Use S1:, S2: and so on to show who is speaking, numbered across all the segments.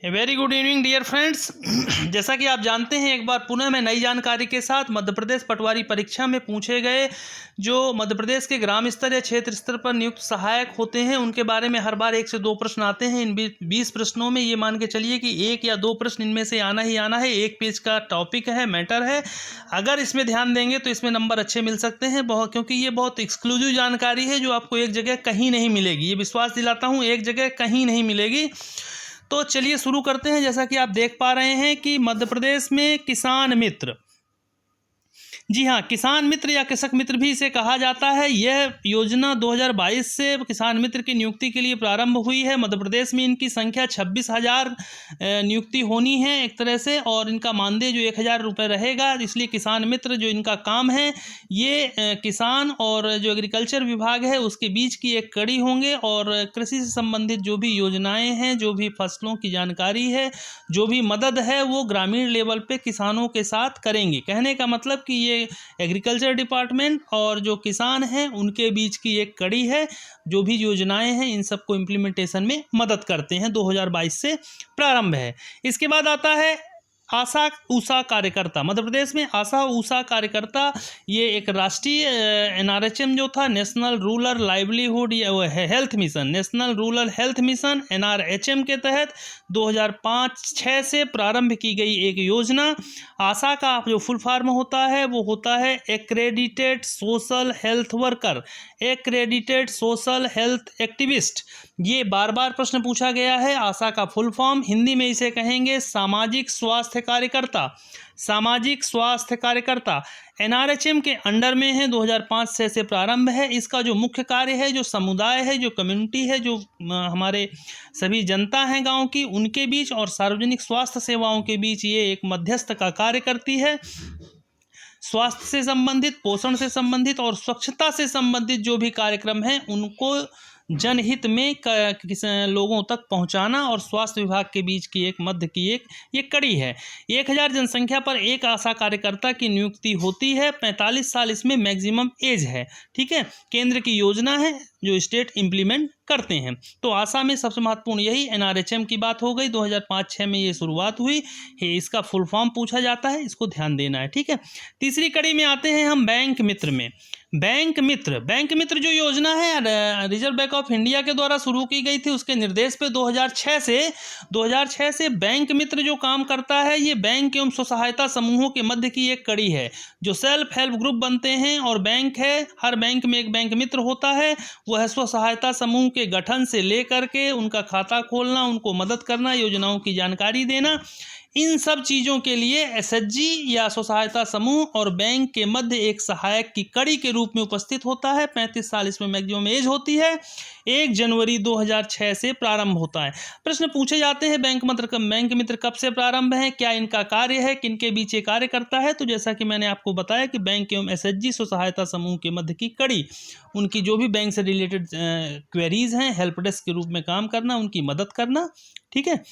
S1: Very good evening dear friends. जैसा कि आप जानते हैं, एक बार पुनः मैं नई जानकारी के साथ मध्य प्रदेश पटवारी परीक्षा में पूछे गए जो मध्य प्रदेश के ग्राम स्तर या क्षेत्र स्तर पर नियुक्त सहायक होते हैं उनके बारे में हर बार 1 से 2 प्रश्न आते हैं। इन 20 प्रश्नों में ये मान के चलिए कि 1 या 2 प्रश्न इनमें से आना ही आना है। 1 पेज का टॉपिक है, मैटर है। अगर इसमें ध्यान देंगे तो इसमें नंबर अच्छे मिल सकते हैं बहुत, क्योंकि ये बहुत एक्सक्लूसिव जानकारी है जो आपको एक जगह कहीं नहीं मिलेगी। ये विश्वास दिलाता हूँ, एक जगह कहीं नहीं मिलेगी। तो चलिए शुरू करते हैं। जैसा कि आप देख पा रहे हैं कि मध्य प्रदेश में किसान मित्र, जी हाँ, किसान मित्र या कृषक मित्र भी इसे कहा जाता है। यह योजना 2022 से किसान मित्र की नियुक्ति के लिए प्रारंभ हुई है। मध्य प्रदेश में इनकी संख्या 26,000 नियुक्ति होनी है एक तरह से, और इनका मानदेय जो 1,000 रुपये रहेगा। इसलिए किसान मित्र जो इनका काम है, ये किसान और जो एग्रीकल्चर विभाग है उसके बीच की एक कड़ी होंगे, और कृषि से संबंधित जो भी योजनाएँ हैं, जो भी फसलों की जानकारी है, जो भी मदद है, वो ग्रामीण लेवल पे किसानों के साथ करेंगे। कहने का मतलब कि ये एग्रीकल्चर डिपार्टमेंट और जो किसान हैं उनके बीच की एक कड़ी है। जो भी योजनाएं हैं इन सबको इम्प्लीमेंटेशन में मदद करते हैं। 2022 से प्रारंभ है। इसके बाद आता है आशा ऊषा कार्यकर्ता। मध्य प्रदेश में आशा ऊषा कार्यकर्ता ये एक राष्ट्रीय NRHM जो था, national rural livelihood health mission, national rural health mission NRHM के तहत 2005-06 से प्रारंभ की गई एक योजना। आशा का जो फुल फॉर्म होता है वो होता है accredited social health worker, accredited social health activist. ये बार बार प्रश्न पूछा गया है। आशा का फुल फॉर्म हिंदी में इसे कहेंगे सामाजिक स्वास्थ्य कार्यकर्ता, सामाजिक स्वास्थ्य कार्यकर्ता। NRHM के अंडर में है, 2005 से प्रारंभ है। इसका जो मुख्य कार्य है, जो समुदाय है, जो कम्युनिटी है, जो हमारे सभी जनता हैं गांव की, उनके बीच और सार्वजनिक स्वास्थ्य सेवाओं के बीच ये एक मध्यस्थ का कार्य करती है। स्वास्थ्य से संबंधित, पोषण से संबंधित और स्वच्छता से संबंधित जो भी कार्यक्रम हैं उनको जनहित में लोगों तक पहुंचाना और स्वास्थ्य विभाग के बीच की एक मध्य की ये कड़ी है। 1,000 जनसंख्या पर एक आशा कार्यकर्ता की नियुक्ति होती है। 45 साल इसमें मैक्सिमम एज है। ठीक है, केंद्र की योजना है जो स्टेट इम्प्लीमेंट करते हैं। तो आशा में सबसे महत्वपूर्ण यही NRHM की बात हो गई। 2005-06 में ये शुरुआत हुई है। इसका फुल फॉर्म पूछा जाता है, इसको ध्यान देना है। ठीक है, तीसरी कड़ी में आते हैं हम बैंक मित्र में। बैंक मित्र जो योजना है रिजर्व बैंक ऑफ इंडिया के द्वारा शुरू की गई थी, उसके निर्देश पे 2006 से बैंक मित्र जो काम करता है, ये बैंक एवं स्व सहायता समूहों के मध्य की एक कड़ी है। जो सेल्फ हेल्प ग्रुप बनते हैं और बैंक है, हर बैंक में एक बैंक मित्र होता है। वह स्व सहायता समूह के गठन से लेकर के उनका खाता खोलना, उनको मदद करना, योजनाओं की जानकारी देना, इन सब चीज़ों के लिए SHG या स्व सहायता समूह और बैंक के मध्य एक सहायक की कड़ी के रूप में उपस्थित होता है। 35 साल इसमें मैक्सिमम एज होती है। 1 जनवरी 2006 से प्रारंभ होता है। प्रश्न पूछे जाते हैं बैंक मित्र कब से प्रारंभ है, क्या इनका कार्य है, किनके बीच ये कार्य करता है। तो जैसा कि मैंने आपको बताया कि बैंक एवं SHG स्व सहायता समूह के मध्य की कड़ी, उनकी जो भी बैंक से रिलेटेड क्वेरीज हैं, हेल्प डेस्क के रूप में काम करना, उनकी मदद करना। ठीक है,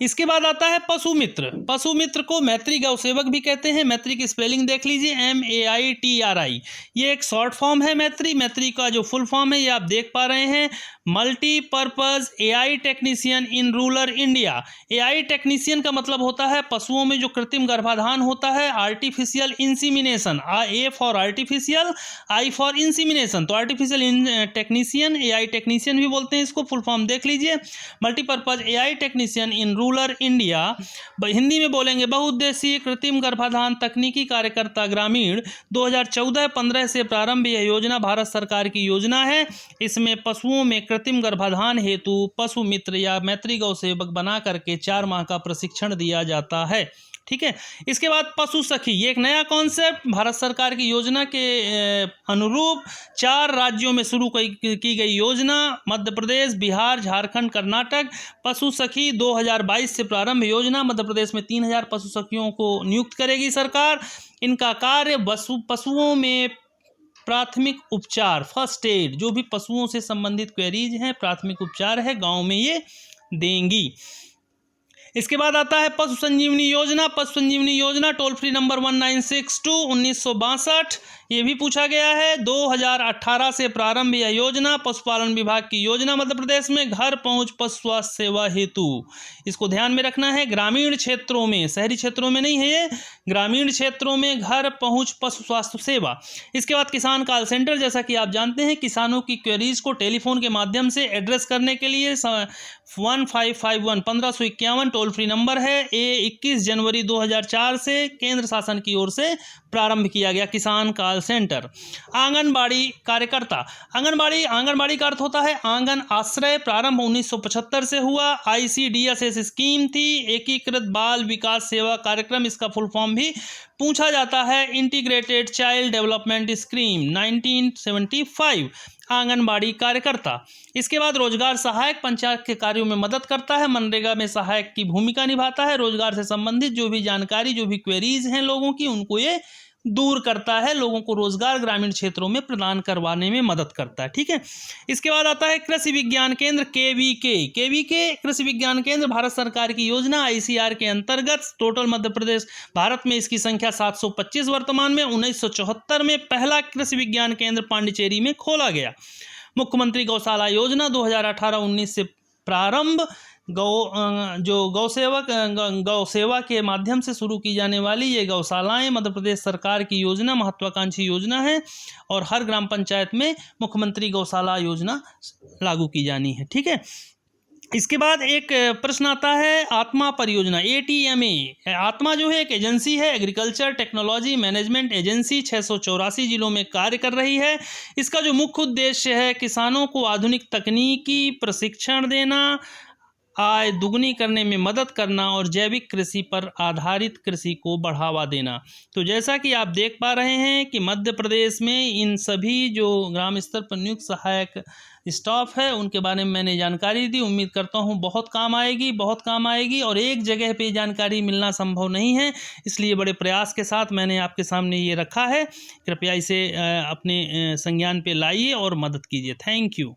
S1: इसके बाद आता है पशु मित्र। पशु मित्र को मैत्री गौ सेवक भी कहते हैं। मैत्री की स्पेलिंग देख लीजिए, MAITRI। ये एक शॉर्ट फॉर्म है मैत्री का जो फुल फॉर्म है ये आप देख पा रहे हैं, multipurpose AI technician in rural India. AI technician का मतलब होता है पशुओं में जो कृत्रिम गर्भाधान होता है, artificial insemination. A for artificial, I for insemination. तो आर्टिफिशियल टेक्नीशियन, AI टेक्नीशियन भी बोलते हैं इसको। फुल फॉर्म देख लीजिए, multipurpose AI technician in rural India. Hindi में बोलेंगे बहुउद्देशीय कृत्रिम गर्भाधान तकनीकी कार्यकर्ता ग्रामीण। 2014-15 से प्रारंभ यह योजना भारत सरकार की योजना है। इसमें पशुओं में कृत्रिम गर्भाधान हेतु पशु मित्र या मैत्री गौ सेवक बना करके 4 माह का प्रशिक्षण दिया जाता है। ठीक है, इसके बाद पशु सखी, ये एक नया कॉन्सेप्ट भारत सरकार की योजना के अनुरूप 4 राज्यों में शुरू की गई योजना, मध्य प्रदेश, बिहार, झारखंड, कर्नाटक। पशु सखी 2022 से प्रारंभ योजना। मध्य प्रदेश में 3,000 पशु सखियों को नियुक्त करेगी सरकार। इनका कार्य पशुओं में प्राथमिक उपचार, फर्स्ट एड, जो भी पशुओं से संबंधित क्वेरीज हैं, प्राथमिक उपचार है, गाँव में ये देंगी। इसके बाद आता है पशु संजीवनी योजना। पशु संजीवनी योजना टोल फ्री नंबर 1962 1962, ये भी पूछा गया है। 2018 से प्रारंभ यह योजना पशुपालन विभाग की योजना मध्य प्रदेश में घर पहुंच पशु स्वास्थ्य सेवा हेतु। इसको ध्यान में रखना है, ग्रामीण क्षेत्रों में, शहरी क्षेत्रों में नहीं है ये, ग्रामीण क्षेत्रों में घर पहुंच पशु स्वास्थ्य सेवा। इसके बाद किसान कॉल सेंटर, जैसा कि आप जानते हैं किसानों की क्वेरीज को टेलीफोन के माध्यम से एड्रेस करने के लिए 1551 1551 टोल फ्री नंबर है। ये 21 जनवरी 2004 से केंद्र शासन की ओर से प्रारंभ किया गया किसान कॉल सेंटर। आंगनबाड़ी कार्यकर्ता, आंगनबाड़ी का अर्थ होता है आंगन आश्रय। प्रारंभ 1975 से हुआ। ICDS स्कीम थी, एकीकृत बाल विकास सेवा कार्यक्रम, इसका फुल फॉर्म भी पूछा जाता है। Integrated child development scheme 1975, anganwadi कार्यकर्ता। इसके बाद रोजगार सहायक, पंचायत के कार्यों में मदद करता है, मनरेगा में सहायक की भूमिका निभाता है। रोजगार से संबंधित जो भी जानकारी, जो भी क्वेरीज हैं लोगों की, उनको ये दूर करता है, लोगों को रोजगार ग्रामीण क्षेत्रों में प्रदान करवाने में मदद करता है। ठीक है। इसके बाद आता है कृषि विज्ञान केंद्र KVK कृषि विज्ञान केंद्र, भारत सरकार की योजना ICR के अंतर्गत। टोटल मध्य प्रदेश भारत में इसकी संख्या 725 वर्तमान में। 1974 में पहला कृषि विज्ञान केंद्र पांडिचेरी में खोला गया। मुख्यमंत्री गौशाला योजना 2018-19 से प्रारंभ। गौ सेवा के माध्यम से शुरू की जाने वाली ये गौशालाएं मध्य प्रदेश सरकार की योजना, महत्वाकांक्षी योजना है और हर ग्राम पंचायत में मुख्यमंत्री गौशाला योजना लागू की जानी है। ठीक है। इसके बाद एक प्रश्न आता है आत्मा परियोजना, ATMA। आत्मा जो है एक एजेंसी है, एग्रीकल्चर टेक्नोलॉजी मैनेजमेंट एजेंसी, 684 जिलों में कार्य कर रही है। इसका जो मुख्य उद्देश्य है किसानों को आधुनिक तकनीकी प्रशिक्षण देना, आय दुगनी करने में मदद करना और जैविक कृषि पर आधारित कृषि को बढ़ावा देना। तो जैसा कि आप देख पा रहे हैं कि मध्य प्रदेश में इन सभी जो ग्राम स्तर पर नियुक्त सहायक स्टाफ है उनके बारे में मैंने जानकारी दी। उम्मीद करता हूं बहुत काम आएगी और एक जगह पे जानकारी मिलना संभव नहीं है, इसलिए बड़े प्रयास के साथ मैंने आपके सामने ये रखा है। कृपया इसे अपने संज्ञान पे लाइए और मदद कीजिए। Thank you.